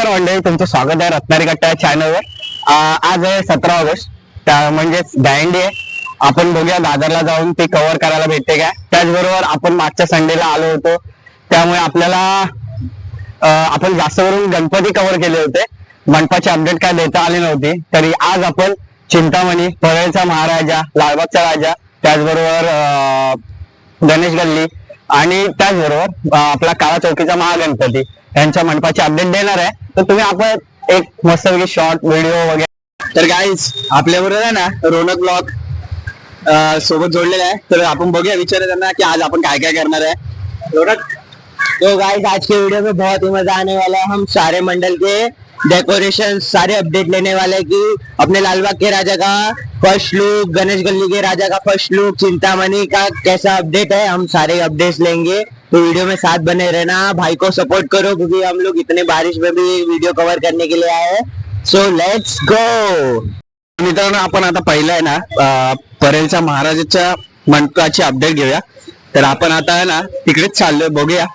नमस्कार मंडळी, तुमचं स्वागत आहे रत्नागिरी कट्टा चॅनलवर. आज आहे 17 ऑगस्ट, म्हणजेच दहीहंडी आहे. आपण बघूया दादरला जाऊन ते कव्हर करायला भेटते का. त्याचबरोबर आपण मागच्या संडेला आलो होतो, त्यामुळे आपल्याला आपण जास्त करून गणपती कव्हर केले होते. मंडपाची अपडेट काय देता आली नव्हती, तरी आज आपण चिंतामणी, परळचा महाराजा, लालबागचा राजा, त्याचबरोबर गणेश गल्ली आणि त्याचबरोबर आपला काळा चौकीचा महागणपती यांच्या मंडपाची अपडेट देणार आहे. तर तुम्ही आपण एक मस्तपैकी शॉर्ट व्हिडिओ वगैरे. तर गाईज आपल्याबरोबर आहे ना रौनक ब्लॉग सोबत जोडलेला आहे. तर आपण बघूया, विचारूया त्यांना की आज आपण काय काय करणार आहे. रौनक, तो गाइस आज के वीडियो में बहुत ही मजा आने वाला है। हम सारे मंडल के डेकोरेशन सारे अपडेट लेने वाले हैं कि अपने लालबाग के राजा का फर्स्ट लुक, गणेश गल्ली के राजा का फर्स्ट लुक, चिंतामणि का कैसा अपडेट है, हम सारे अपडेट्स लेंगे। तो वीडियो में साथ बने रहना, भाई को सपोर्ट करो क्योंकि हम लोग इतने बारिश में भी वीडियो कवर करने के लिए आए हैं। So let's go. मित्रांनो, आपण आता पहिलं आहे ना परेलच्या महाराजाच्या मंडपाची अपडेट घेऊया. तर आपण आता आहे ना तिकडेच चाललोय, बघूया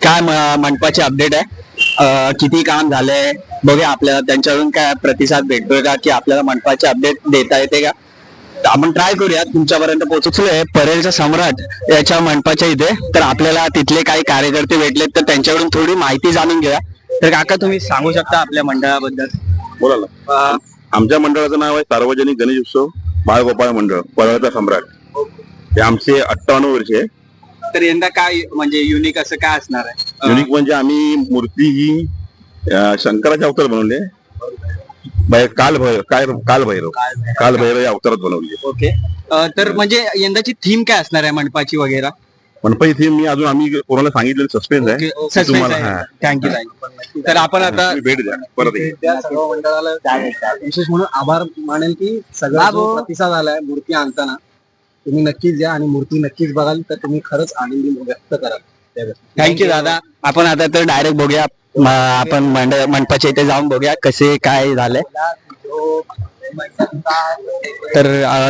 काय मंडपाची अपडेट आहे, किती काम झालंय बघूया. आपल्याला त्यांच्याकडून काय प्रतिसाद भेटतोय का, की आपल्याला मंडपाची अपडेट देता येते का. आपण ट्राय करूया. तुमच्यापर्यंत पोहोचलोय परेलचा सम्राट याच्या मंडपाच्या इथे. तर आपल्याला तिथले काही कार्यकर्ते भेटलेत, तर त्यांच्याकडून थोडी माहिती जाणून घेऊया. तर काका, तुम्ही सांगू शकता आपल्या मंडळाबद्दल? बोला ना. आमच्या मंडळाचं नाव आहे सार्वजनिक गणेश उत्सव बाळगोपाळ मंडळ परळचा सम्राट. हे आमचे 58 वर्ष आहे. तर यंदा काय म्हणजे युनिक असं काय असणार आहे? युनिक म्हणजे आम्ही मूर्ती ही शंकराचे अवतार बनवले. कालभैरव या अवतारात बनवली. ओके. तर म्हणजे यंदाची थीम काय असणार आहे मंडपाची वगैरे? गणपती थीम मी अजून आम्ही कोणाला सांगितलेलं सस्पेन्स आहे. थँक्यू. तर आपण आता भेट द्या परत. सर्व मंडळाला विशेष म्हणून आभार मानेल की सगळा जो प्रतिसाद आलाय मूर्ती आणताना, तुम्ही नक्कीच या आणि मूर्ती नक्कीच बघाल तर तुम्ही खरंच आनंदी व्यक्त कराल. थँक्यू दादा. आपण आता तर डायरेक्ट बघूया, आपण मंडपाच्या इथे जाऊन बघूया कसे काय झालंय. तर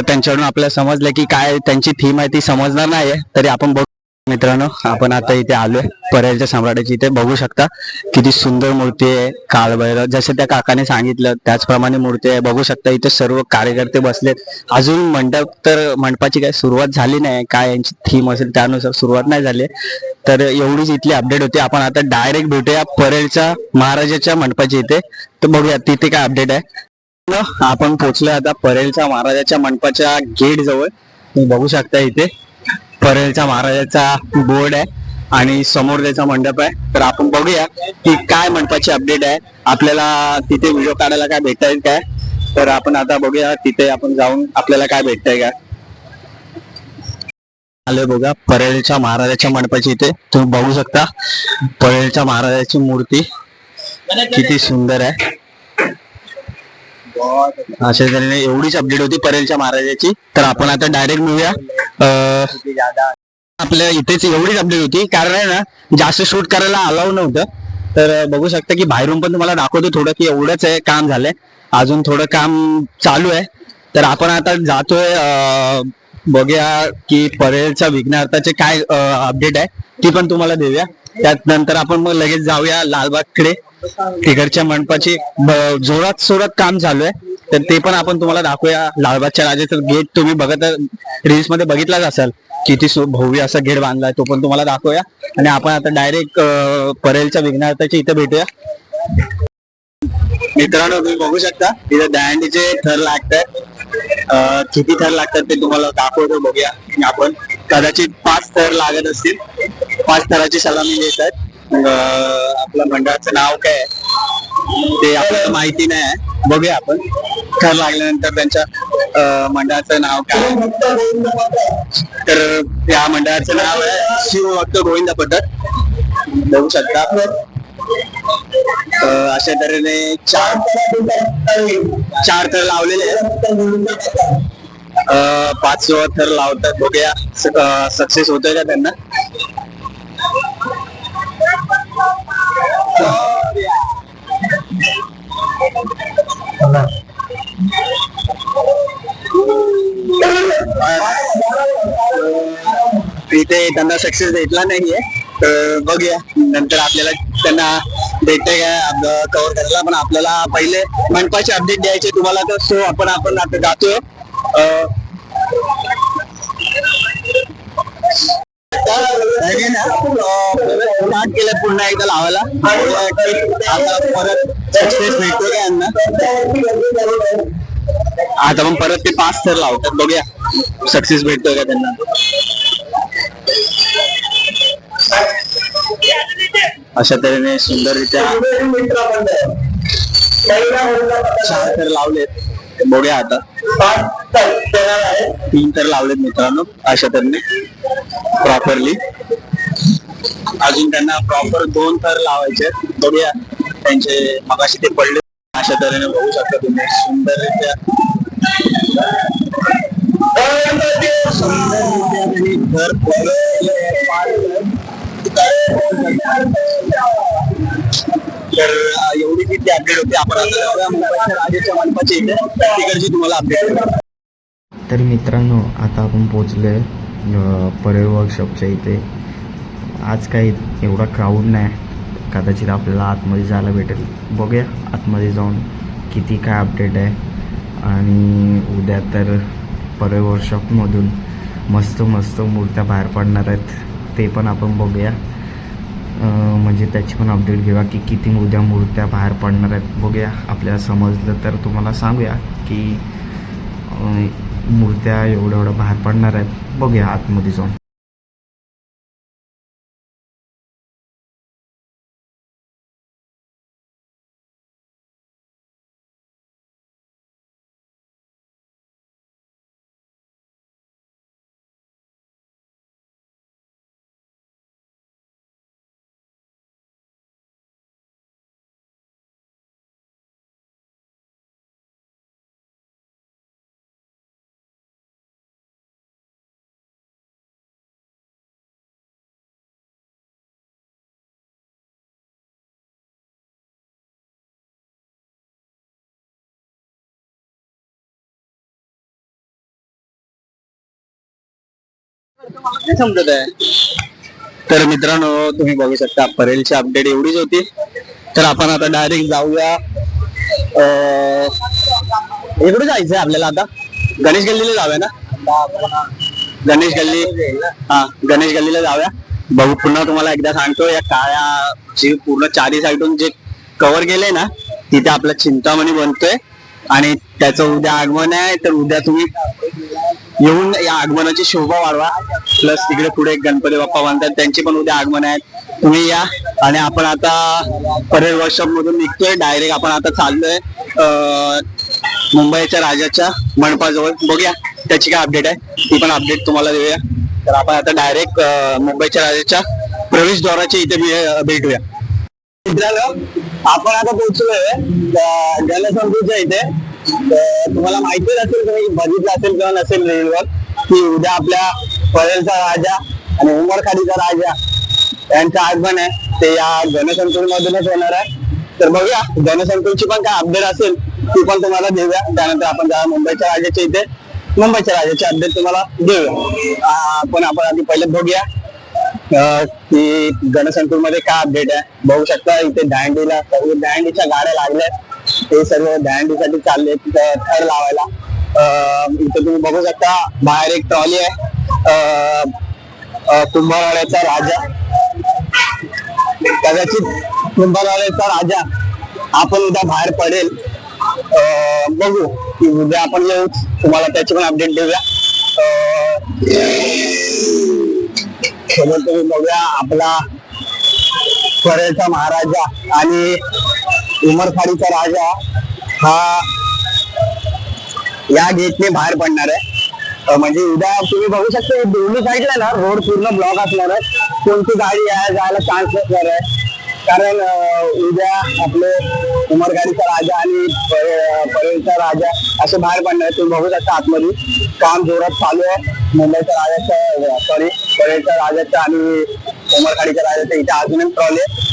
त्यांच्याकडून आपल्याला समजलं की काय त्यांची थीम आहे ती समजणार नाहीये, तरी आपण बघू. मित्रांनो, आपण आता इथे आलोय परेलच्या सम्राटाची. इथे बघू शकता किती सुंदर मूर्ती आहे. काळभैरव जसे त्या काकाने सांगितलं त्याचप्रमाणे मूर्ती आहे. बघू शकता इथे सर्व कार्यकर्ते बसलेत. अजून मंडपाची काही सुरुवात झाली नाही. काय यांची थीम असेल त्यानुसार सुरुवात नाही झाली. तर एवढीच इथली अपडेट होती. आपण आता डायरेक्ट भेटूया परेलच्या महाराजाच्या मंडपाची इथे. तर बघूया तिथे काय अपडेट आहे. आपण पोहोचलोय आता परेलच्या महाराजाच्या मंडपाच्या गेट जवळ. तुम्ही बघू शकता इथे परेलच्या महाराजाचा बोर्ड आहे आणि समोर त्याचा मंडप आहे. तर आपण बघूया की काय मंडपाची अपडेट आहे, आपल्याला तिथे व्हिडिओ काढायला काय भेटताय काय. तर आपण आता बघूया तिथे आपण जाऊन आपल्याला काय भेटतंय का. आलोय बघा परेलच्या महाराजाच्या मंडपाची इथे. तुम्ही बघू शकता परेलच्या महाराजाची मूर्ती किती सुंदर आहे. अशा तऱ्हेने एवढीच अपडेट होती परेलच्या महाराजाची. तर आपण आता डायरेक्ट मिळूया. आपल्या इथेच एवढीच अपडेट होती, कारण आहे ना जास्त शूट करायला अलाउ नव्हतं. तर बघू शकता की बाहेरून पण तुम्हाला दाखवतो थोडं की एवढंच आहे काम झालंय, अजून थोडं काम चालू आहे. तर आपण आता जातोय, बघूया की परेलच्या विघ्नार्थाचे काय अपडेट आहे ती पण तुम्हाला देऊया. त्यानंतर आपण मग लगेच जाऊया लालबागकडे. तिकडच्या मंडपाची जोरात काम चालू आहे, तर ते पण आपण तुम्हाला दाखवूया. लालबागच्या राजाचं गेट तुम्ही बघत रील्स मध्ये बघितलाच असाल, किती भव्य असा गेट बांधलाय, तो पण तुम्हाला दाखवूया. आणि आपण आता डायरेक्ट परेलच्या विघ्नार्थाच्या इथे भेटूया. मित्रांनो, तुम्ही बघू शकता इथे दहीहंडीचे थर लागतात. किती थर लागतात ते तुम्हाला दाखवतो, बघूया. आपण कदाचित 5 थर लागत असतील. 5 थराची सलामी देत आहेत. आपल्या मंडळाचं नाव काय ते आपल्याला माहिती नाही आहे, बघूया आपण. थर लागल्यानंतर त्यांच्या मंडळाचं नाव काय. तर या मंडळाचं नाव आहे शिवभक्त गोविंद पथक. बघू शकता अशा तऱ्हेने 4 थर लावलेले आहेत. 5वा थर लावतात, बघूया सक्सेस होतोय का त्यांना. इथे त्यांना सक्सेस भेटला नाहीये, तर बघूया नंतर आपल्याला त्यांना भेटते काय कव्हर करायला, पण आपल्याला पहिले मनपाचे अपडेट द्यायचे तुम्हाला, तर सो आपण आता जातोय. स्टार्ट केलं पुन्हा एकदा लावायला. आता परत सक्सेस भेटतो का यांना. आता मग परत ते 5 थर लावतात, बघूया सक्सेस भेटतोय का त्यांना. अशा तऱ्हेने सुंदररित्या 4 थर लावलेत, बघूया आता. 3 थर लावलेत मित्रांनो अशा तऱ्हेने प्रॉपरली. अजून त्यांना प्रॉपर 2 थर लावायचे, बघूया त्यांचे मगाशी ते पडले. अशा तऱ्हेने बघू शकता तुम्ही सुंदररित्या घर तर एवढी किती अपडेट होती. आपण आता मुंबईच्या राजाच्या मनपाची तिकडची तुम्हाला अपडेट. तर मित्रांनो आता आपण पोचलोय परेड वर्कशॉपच्या इथे. आज काही एवढा क्राऊड नाही, कदाचित आपल्याला आतमध्ये जायला भेटेल. बघूया आतमध्ये जाऊन किती काय अपडेट आहे. आणि उद्या तर परेड वर्कशॉपमधून मस्त मस्त मूर्त्या बाहेर पडणार आहेत, ते पण आपण बघूया. म्हणजे त्याची पण अपडेट घेऊया की किती उद्या मूर्त्या बाहेर पडणार आहेत. बघूया आपल्याला समजलं तर तुम्हाला सांगूया की मूर्त्या एवढ्या बाहेर पडणार आहेत. बघूया आतमध्ये जाऊन. समजत आहे. तर मित्रांनो तुम्ही बघू शकता परेलची अपडेट एवढीच होती. तर आपण आता डायरेक्ट जाऊया. इकडे जायचंय आपल्याला आता. गणेश गल्लीला जाऊया ना. गणेश गल्लीला जाऊया. बघू पुन्हा तुम्हाला एकदा सांगतो, या काळ्या जी पूर्ण 4 साईडून जे कव्हर केलंय ना, तिथे आपला चिंतामणी बनतोय आणि त्याचं उद्या आगमन आहे. तर उद्या तुम्ही येऊन या आगमनाची शोभा वाढवा. प्लस तिकडे पुढे गणपती बाप्पा बांधतात, त्यांची पण उद्या आगमन आहेत. तुम्ही या. आणि आपण आता परेड वर्कशॉप मधून निघतोय डायरेक्ट. आपण आता चाललोय मुंबईच्या राजाच्या मंडपाजवळ. बघूया त्याची काय अपडेट आहे, ती पण अपडेट तुम्हाला देऊया. तर आपण आता डायरेक्ट मुंबईच्या राजाच्या प्रवेशद्वाराच्या इथे भेटूया. मित्रांनो आपण आता पोहोचलोय जलसंकुलच्या इथे. तुम्हाला माहितीच असेल, तुम्ही बघितलं असेल किंवा नसेल रीलवर, की उद्या आपल्या परेलचा राजा आणि उमरखाडीचा राजा यांचं आगमन आहे. ते या जनसंकुल मधूनच होणार आहे. तर बघूया जनसंकुलची पण काय अपडेट असेल ती पण तुम्हाला देऊया. त्यानंतर आपण मुंबईच्या राजाच्या इथे मुंबईच्या राजाची अपडेट तुम्हाला देऊया. पण आपण आधी पहिले बघूया की जनसंकुल मध्ये काय अपडेट आहे. बघू शकता इथे दहीहंडीच्या गाड्या लागल्यात. ते सर्व दहीहंडीसाठी चालले थर लावायला. इथे तुम्ही बघू शकता बाहेर एक ट्रॉली आहे. कुंभवाड्याचा राजा, कदाचित कुंभवाड्याचा राजा आपण उद्या बाहेर पडेल. बघू की उद्या आपण येऊ, तुम्हाला त्याची पण अपडेट देऊया. सोबत तुम्ही बघूया आपला परेलचा महाराजा आणि उमरखाडीचा राजा हा या गेटने बाहेर पडणार आहे. म्हणजे उद्या तुम्ही बघू शकता दोन्ही साईडला ना रोड पूर्ण ब्लॉक असणार आहे. कोणती गाडी जायला चान्स नसणार आहे. कारण उद्या आपले उमरखाडीचा राजा आणि परेलचा राजा असे बाहेर पडणार आहे. तुम्ही बघू शकता आतमध्ये काम जोरात चालू आहे. मुंबईच्या राजाच्या परेलच्या राजाच्या आणि उमरखाडीच्या राजाच्या इथे अजून एक ट्रॉली आहे.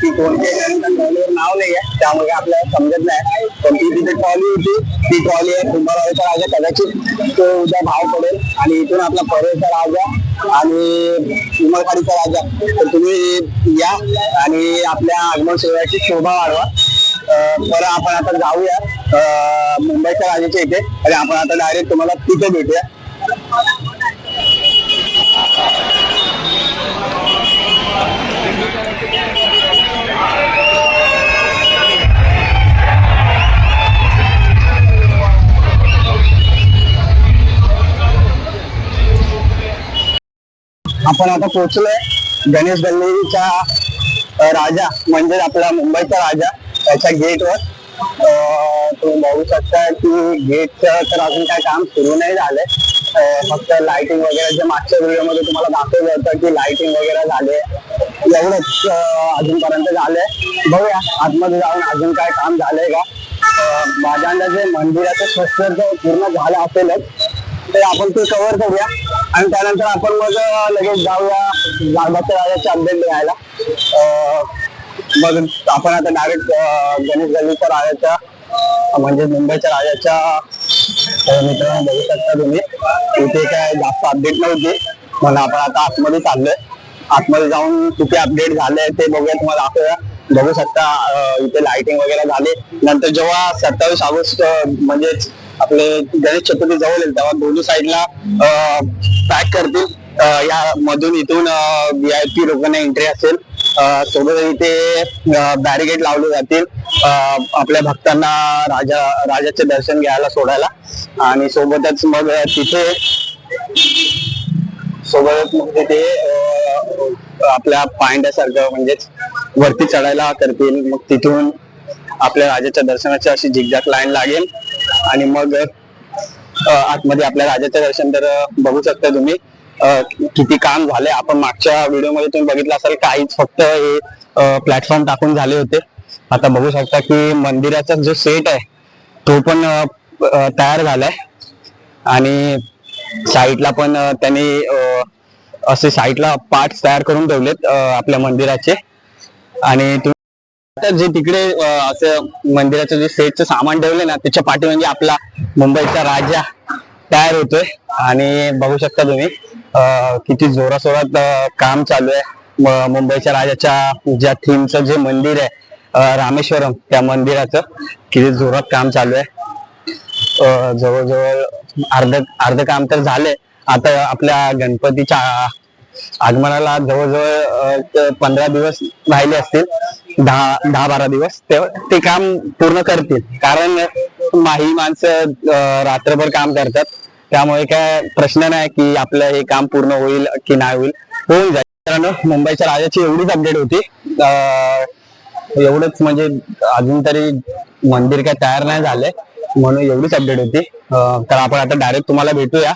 ती कोणत्या ट्रॉलीवर नाव नाही आहे, त्यामुळे आपल्याला समजत नाही. पण ती तिथे ट्रॉली होती, ती ट्रॉली आहे. कुंभवाड्याचा राजा कदाचित तो उद्या बाहेर पडेल आणि इथून आपला परेलचा राजा आणि उमरखाडीचा राजा, तर तुम्ही या आणि आपल्या आगमन सोहळ्याची शोभा वाढवा. बरं, आपण आता जाऊया मुंबईच्या राजाच्या इथे आणि आपण आता डायरेक्ट तुम्हाला तिथे भेटूया. आपण आता पोहोचलोय गणेश गल्लीच्या राजा म्हणजे आपला मुंबईचा राजा त्याच्या गेटवर. तुम्ही बघू शकता की गेटचं तर अजून काय काम सुरू नाही झालंय. फक्त लाइटिंग वगैरे जे मागच्या व्हिडिओमध्ये तुम्हाला दाखवलं होतं की लाइटिंग वगैरे झाले, एवढंच अजूनपर्यंत झालंय. बघूया आतमध्ये जाऊन अजून काय काम झालंय का. माझ्या अंदाजे मंदिराचं स्ट्रक्चर पूर्ण झालं असेलच, तर आपण ते कव्हर करूया आणि त्यानंतर आपण मग लगेच जाऊया लालबागच्या राजाचे अपडेट द्यायला. मग आपण आता डायरेक्ट गणेश गल्लीच्या राजाच्या म्हणजे मुंबईच्या राजाच्या मित्रांनो बघू शकता तुम्ही. इथे काय जास्त अपडेट नव्हती म्हणून आपण आता आतमध्ये चाललोय. आतमध्ये जाऊन किती अपडेट झाले ते बघूया, तुम्हाला दाखवूया. बघू शकता इथे लाइटिंग वगैरे झाली. नंतर जेव्हा 27 ऑगस्ट म्हणजेच आपले गणेश चतुर्थी जवळ येईल तेव्हा दोन्ही साईडला पॅक करतील. या मधून इथून VIP लोकांना एंट्री असेल. सोबत इथे बॅरिकेड लावले जातील आपल्या भक्तांना राजाचे दर्शन घ्यायला सोडायला. आणि सोबतच मग तिथे आपल्या पांड्यासारखं म्हणजेच वरती चढायला करतील. मग तिथून आपल्या राजाच्या दर्शनाची अशी झिकझॅक लाईन लागेल आणि मग आतमध्ये आपल्या राजाचं दर्शन. तर बघू शकता तुम्ही किती काम झाले. आपण मागच्या व्हिडिओमध्ये तुम्ही बघितलं असाल काहीच फक्त हे प्लॅटफॉर्म टाकून झाले होते. आता बघू शकता की मंदिराचा जो सेट आहे तो पण तयार झालाय आणि साईडला पण त्यांनी असे साईडला पार्ट्स तयार करून ठेवलेत आपल्या मंदिराचे. आणि जे तिकडे असं मंदिराचं जे सेटचं सामान ठेवले ना त्याच्या पाठी म्हणजे आपला मुंबईचा राजा तयार होतोय. आणि बघू शकता तुम्ही किती जोराशोरात काम चालू आहे. मुंबईच्या राजाच्या ज्या थीमचं जे मंदिर आहे रामेश्वरम, त्या मंदिराचं किती जोरात काम चालू आहे. जवळजवळ अर्ध काम तर झालंय. आता आपल्या गणपतीच्या आगमनाला जवळजवळ 15 दिवस राहिले असतील, 10-12 दिवस. ते काम पूर्ण करतील कारण ही माणसं रात्रभर काम करतात. त्यामुळे काय प्रश्न नाही की आपलं हे काम पूर्ण होईल की नाही होईल, होऊन जाईल. मित्रांनो, मुंबईच्या राजाची एवढीच अपडेट होती. एवढंच म्हणजे अजून तरी मंदिर काय तयार नाही झालंय म्हणून एवढीच अपडेट होती. तर आपण आता डायरेक्ट तुम्हाला भेटूया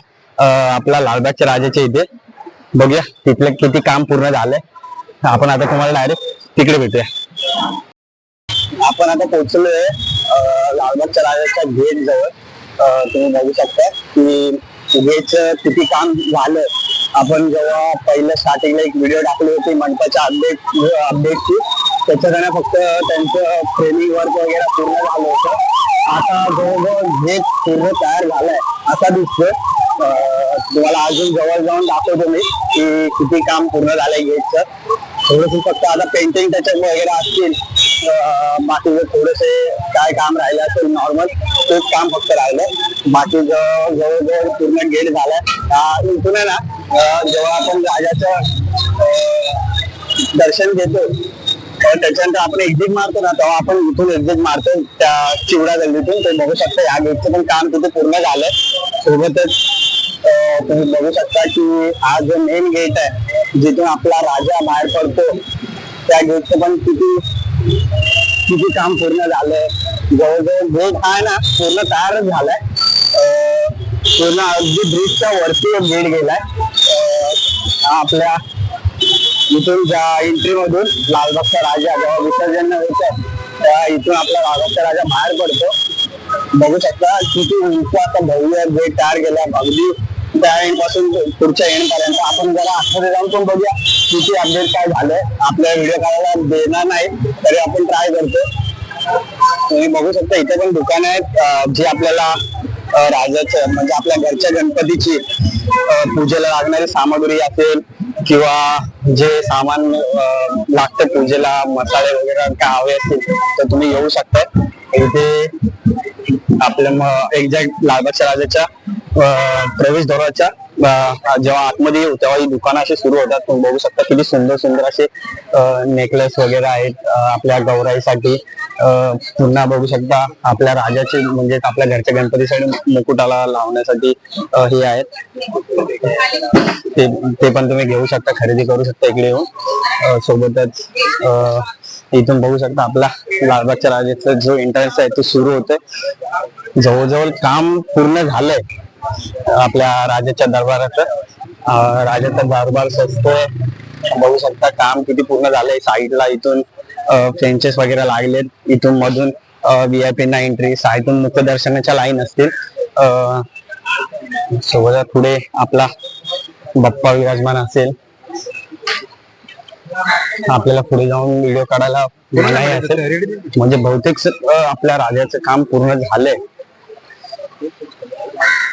आपला लालबागच्या राजाच्या इथे. बघूया तिथलं किती काम पूर्ण झालंय. आपण आता तुम्हाला डायरेक्ट तिकडे भेटूया. आपण आता पोहोचलोय लालबागच्या राजाच्या गेट जवळ. तुम्ही बघू शकता की गेटचं किती काम झालं. आपण जेव्हा पहिलं स्टार्टिंगला एक व्हिडिओ टाकली होती मंडपाच्या अपडेटची, त्याच्याकडे फक्त त्यांचं फ्रेमिंग वर्क वगैरे पूर्ण झालं होतं. आता जवळजवळ गेट पूर्ण तयार झालाय असा दिसतोय. तुम्हाला अजून जवळ जाऊन दाखवतो मी की किती काम पूर्ण झालंय गेटचं. थोडंसं फक्त आता पेंटिंग त्याच्यात वगैरे असतील, बाकीचं थोडेसे काय काम राहिलं असेल नॉर्मल तेच काम फक्त राहिलं. बाकी जवळजवळ पूर्ण गेट झालाय. इथून आहे ना जेव्हा आपण राजाचं दर्शन घेतो त्याच्यानंतर आपण एक्झिट मारतो ना तेव्हा आपण इथून एक्झिट मारतो त्या चिवडा गल्लीतून. ते बघू शकता या गेटचं पण काम तिथे पूर्ण झालंय. सोबतच तुम्ही बघू शकता की हा जो मेन गेट आहे जिथून आपला राजा बाहेर पडतो त्या गेटचं पण किती काम पूर्ण झालंय. जवळजवळ गेट हा ना पूर्ण तयारच झालाय. पूर्ण अगदी ब्रिजच्या वरती एक गेट गेलाय. आपल्या इथून ज्या एंट्री मधून लालबागचा राजा जेव्हा विसर्जन होतं तेव्हा इथून आपला लालबागचा राजा बाहेर पडतो. बघू शकता किती उंच आता भव्य गेट तयार केलाय. अगदी त्या एंड पासून पुढच्या एंड पर्यंत. आपण जरा आतमध्ये जाऊन पण बघूया किती अपडेट काय झालंय. आपल्या व्हिडिओ काढायला देणार नाही तरी आपण ट्राय करतो. तुम्ही बघू शकता इथे पण दुकान आहेत जी आपल्याला राजाचं म्हणजे आपल्या घरच्या गणपतीची पूजेला लागणारी सामग्री असेल किंवा जे सामान लागतं पूजेला, मसाले वगैरे काय हवे असतील तर तुम्ही येऊ शकता इथे. आपल्या एक्झॅक्ट लालबागच्या राजाच्या प्रवेशद्वाराच्या जेव्हा आतमध्ये येऊ तेव्हा ही दुकानं अशी सुरू होतात. तुम्ही बघू शकता किती सुंदर सुंदर असे नेकलेस वगैरे आहेत आपल्या गौराईसाठी. पुन्हा बघू शकता आपल्या राजाचे म्हणजे आपल्या घरच्या गणपतीसाठी मुकुटाला लावण्यासाठी हे आहेत, ते पण तुम्ही घेऊ शकता, खरेदी करू शकता इकडे येऊन. सोबतच इथून बघू शकता आपला लालबागच्या राजाचा जो एंट्रन्स आहे तो सुरू होतोय. जवळजवळ काम पूर्ण झालंय आपल्या राजाच्या दरबाराचं. राजाचा दरबार सजतोय, बघू शकता काम किती पूर्ण झालंय. साईडला इथून फ्रेंचेस वगैरे लागलेत, इथून मधून VIP ना एंट्री, साईडून मुखदर्शनाच्या लाईन असतील. सोबत पुढे आपला बाप्पा विराजमान असेल. आपल्याला पुढे जाऊन व्हिडिओ काढायला मनाई असेल, म्हणजे बहुतेक आपल्या राजाचं काम पूर्ण झालंय.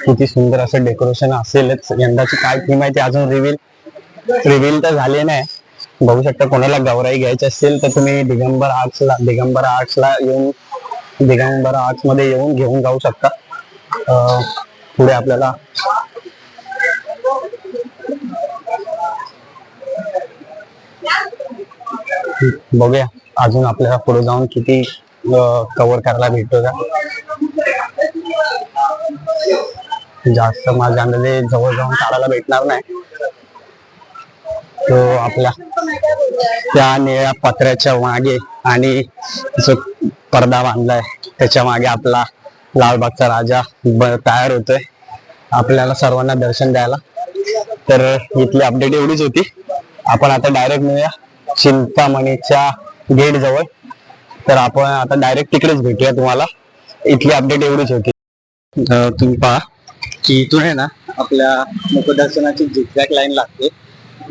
किती सुंदर असं डेकोरेशन असेलच. यंदाची काय थीम आहे ते अजून रिव्हील तर झाले नाही. बघू शकता कोणाला गौराई घ्यायची असेल तर तुम्ही दिगंबर आर्ट्सला येऊन दिगंबर आर्ट्स मध्ये येऊन घेऊन जाऊ शकता. पुढे आपल्याला बघूया अजून आपल्याला पुढे जाऊन किती कव्हर करायला भेटतो का. जास्त माझ्या अंदाजे जवळ जाऊन काढायला भेटणार नाही. तो आपल्या त्या निळ्या पत्र्याच्या मागे आणि जो पडदा बांधलाय त्याच्या मागे आपला लालबागचा राजा तयार होतोय आपल्याला सर्वांना दर्शन द्यायला. तर इथली अपडेट एवढीच होती. आपण आता डायरेक्ट मिळूया चिंतामणीच्या गेट जवळ. तर आपण आता डायरेक्ट तिकडेच भेटूया तुम्हाला. इथली अपडेट एवढीच होती. तुम्ही पहा की इथून आहे ना आपल्या मुखदर्शनाची झिगझॅग लाईन लागते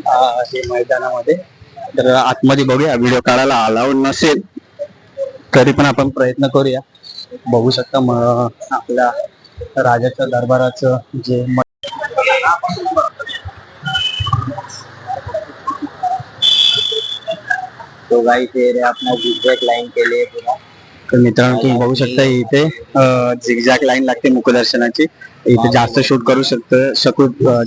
हे मैदानामध्ये. तर आतमध्ये बघूया, व्हिडिओ काढायला अलाउड नसेल तरी पण आपण प्रयत्न करूया. बघू शकता आपल्या राजाच्या दरबाराचं जे तो गाइस ये अपना झिगझॅग लाईन केले पूरा. तर मित्रांनो तुम्ही बघू शकता इथे झिगझॅग लाईन लागते मुखदर्शनाची. इथे जास्त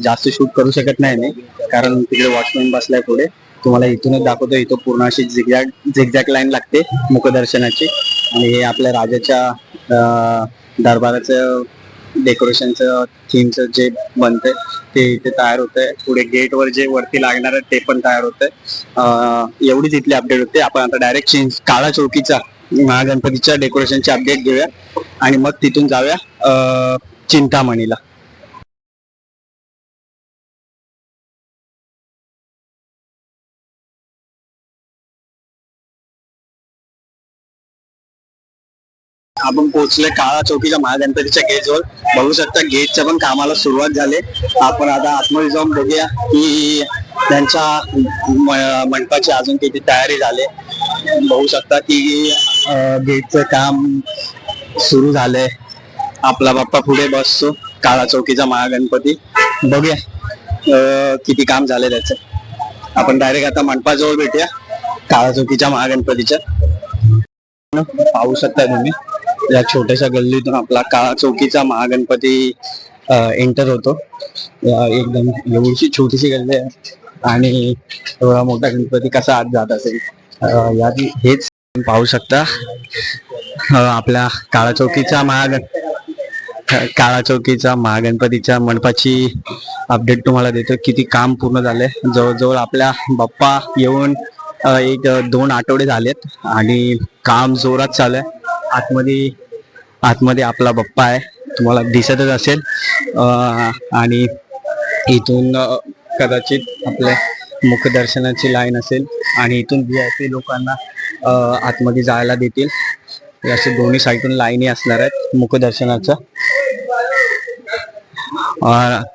जास्त शूट करू शकत नाही मी, कारण तिकडे वॉचमॅन बसलाय पुढे. तुम्हाला इथूनच दाखवतो. इथं पूर्ण अशी झिगझॅग लाईन लागते मुखदर्शनाची. आणि हे आपल्या राजाच्या दरबाराचं डेकोरेशनचं थीमचं जे बनतंय ते इथे तयार होतंय. पुढे गेटवर जे वरती लागणार आहे ते पण तयार होतंय. एवढीच इथली अपडेट होते. आपण आता डायरेक्ट काळा चौकीचा महागणपतीच्या डेकोरेशनची अपडेट घेऊया आणि मग तिथून जाऊया चिंतामणीला. आपण पोहोचलोय काळा चौकीच्या महागणपतीच्या गेट जवळ. बघू शकता गेटच्या पण कामाला सुरुवात झाली. आपण आता आतमध्ये जाऊन बघूया की त्यांच्या मंडपाची अजून किती तयारी झाली. बघू शकता की गेटचं काम सुरू झालंय. आपला बाप्पा पुढे बसतो काळा चौकीचा महागणपती. बघूया किती काम झालंय त्याचं. आपण डायरेक्ट आता मंडपाजवळ भेटूया काळा चौकीच्या महागणपतीच्या. पाहू शकता तुम्ही या छोट्याशा गल्लीतून आपला काळा चौकीचा महागणपती एंटर होतो. एकदम एवढीशी छोटीशी गल्ली आहे आणि एवढा मोठा गणपती कसा आत जात असेल यात हेच पाहू शकता. आपल्या काळा चौकीच्या महागणपतीच्या मंडपाची अपडेट तुम्हाला देतो. किती काम पूर्ण झालंय. जवळजवळ आपल्या बाप्पा येऊन 1-2 आठवडे झालेत आणि काम जोरात चालू आहे. आतमध्ये आपला बाप्पा आहे, तुम्हाला दिसतच असेल. आणि इथून कदाचित आपल्या मुखदर्शनाची लाईन असेल आणि इथून VIP लोकांना आतमध्ये जायला देतील. असे दोन्ही साईडून लाईनी असणार आहेत मुखदर्शनाचं.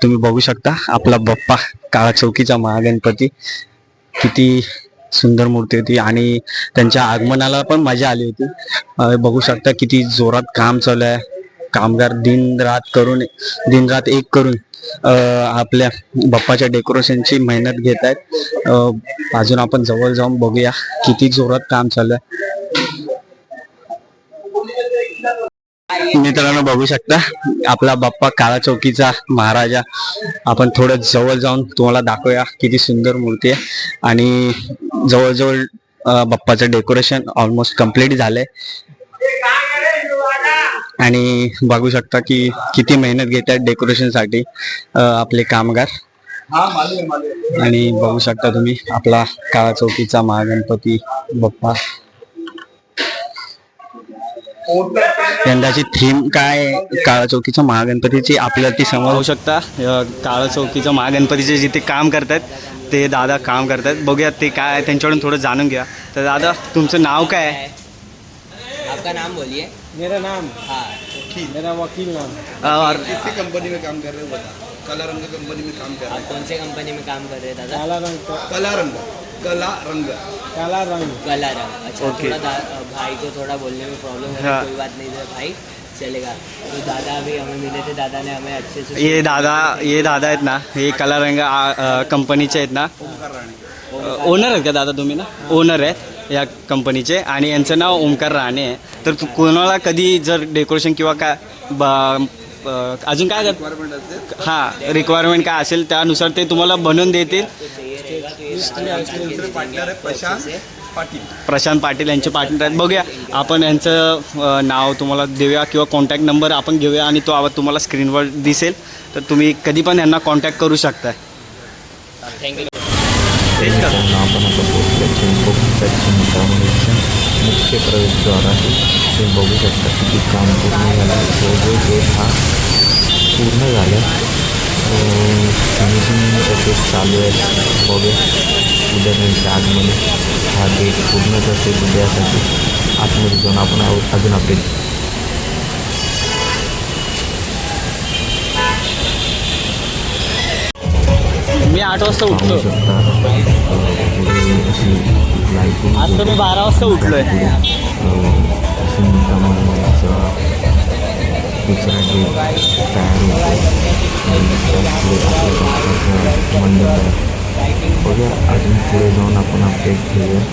तुम्ही बघू शकता आपला बाप्पा काळा चौकीचा महागणपती. किती सुंदर मूर्ती होती आणि त्यांच्या आगमनाला पण मजा आली होती. बघू शकता किती जोरात काम चालू आहे. कामगार दिन रात एक करून आपल्या बाप्पाच्या डेकोरेशनची मेहनत घेत आहेत. अजून आपण जवळ जाऊन बघूया किती जोरात काम चालू आहे. मित्रांनो बघू शकता आपला बाप्पा काळा चौकीचा महाराजा. आपण थोडं जवळ जाऊन तुम्हाला दाखवूया किती सुंदर मूर्ती आहे. आणि जवळजवळ बाप्पाचं डेकोरेशन ऑलमोस्ट कम्प्लीट झालंय. आणि बघू शकता की किती मेहनत घेत आहेत डेकोरेशन साठी आपले कामगार. आणि बघू शकता तुम्ही आपला काळा चौकीचा महागणपती बाप्पा. यंदाची थीम काय काळा चौकीच्या महागणपतीची आपल्याला ती समजू शकता. काळा चौकीच्या महागणपतीचे जिथे काम करतात ते दादा काम करतात. बघूया ते काय त्यांच्याकडून थोडं जाणून घ्या. तर दादा तुमचं नाव काय आहे? आपका नाम बोलिए. मेरा नाम हाँ. मेरा वकील नाम. और किसी कंपनी में काम कर रहे हो बता. कला रंग कंपनी में काम कर रहे आप कौन से कंपनी में काम कर रहे हैं दादा? काला रंग का हो. कला रंग कला रंग काला रंग. कला रंग. अच्छा ओके. थोड़ा भाई को थोड़ा बोलने में प्रॉब्लम है. हाँ. कोई बात नहीं है भाई, चलेगा. तो दादा अभी हमें मिले थे, दादा ने हमें अच्छे से ये दादा आहेत ना, हे कला रंग कंपनीचे आहेत ना. ओनर आहेत का दादा तुम्ही? ना ओनर आहेत या कंपनीचे. आणि यांचं नाव ओमकार राणे आहे. तर कोणाला कधी जर डेकोरेशन किंवा काय अजून काय रिक्वायरमेंट असेल हां रिक्वायरमेंट काय असेल त्यानुसार ते तुम्हाला बनवून देतील. दुसरे पार्टनर आहे प्रशांत पाटील यांचे पार्टनर आहेत. बघूया आपण यांचं नाव तुम्हाला देऊया किंवा कॉन्टॅक्ट नंबर आपण घेऊया आणि तो आवाज तुम्हाला स्क्रीनवर दिसेल. तर तुम्ही कधी पण यांना कॉन्टॅक्ट करू शकता. थँक्यू. मित्रांनो आपण आता पोहोचले चिंचपोकच्या चिंतामणीच्या मुख्य प्रवेशद्वार आहे. ते बघू शकता किती काम पूर्ण झालं. जो गेट हा पूर्ण झालं. फिनिशिंग तसेच चालू आहे. बघूया उद्या त्यांच्या आगमन हा गेट पूर्णच असेल उद्यासाठी. आतमध्ये जाऊन आपण अजून अपडेट. मी 8 वाजता पाहू उठलो. शकता पुढे अशी लाईटिंग. आज तर मी 12 वाजता उठलोय. चिंतामणीचा दुसरा गेट तयार होतो. आणि त्याच पुढे आपल्या बाप्पाचं मंडप आहे. बघूया अजून पुढे जाऊन आपण अपडेट घेऊया.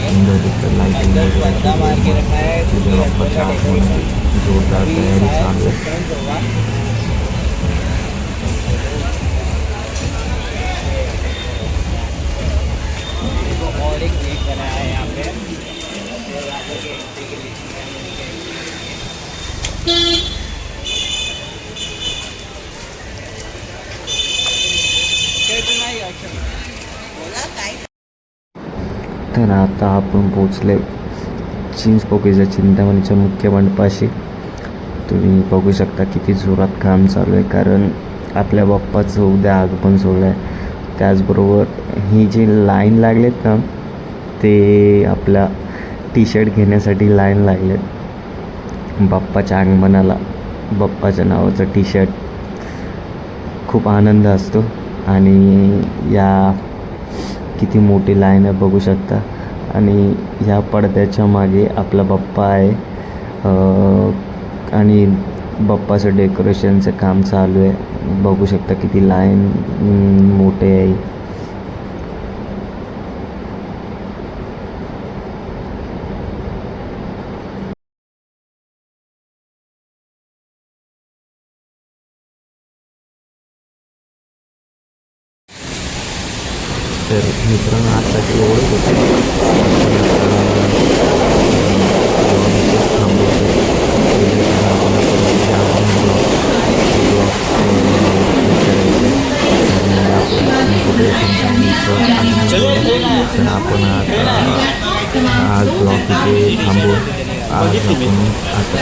सुंदर तिथं लाईटिंग वगैरे उद्या बाप्पाच्या आगमनाची जोरदार तयारी चालू आहे. और एक गेट बनाया है यहाँ पे. तर आता आपण पोचले चिंचपोकळीच्या चिंतामणीच्या मुख्य मंडपाशी. तुम्ही बघू शकता किती जोरात काम चालू आहे. कारण आपल्या बाप्पाचं उद्या आगमन सोहळा आहे. त्याचबरोबर ही जी लाईन लागलेत ना ते आपल्या टी शर्ट घेण्यासाठी लाईन लागलेत. बाप्पाच्या आगमनाला बाप्पाच्या नावाचं टी शर्ट खूप आनंद असतो. आणि या किती मोठी लाईन आहे बघू शकता. आणि ह्या पडद्याच्या मागे आपला बाप्पा आहे. आणि बाप्पाचं डेकोरेशनचं काम चालू आहे. बघू शकता किती लाईन मोठे आहे. तर मित्रांनो आता एवढंच तर आपण आज ब्लॉग इथे थांबू. आज आपण आता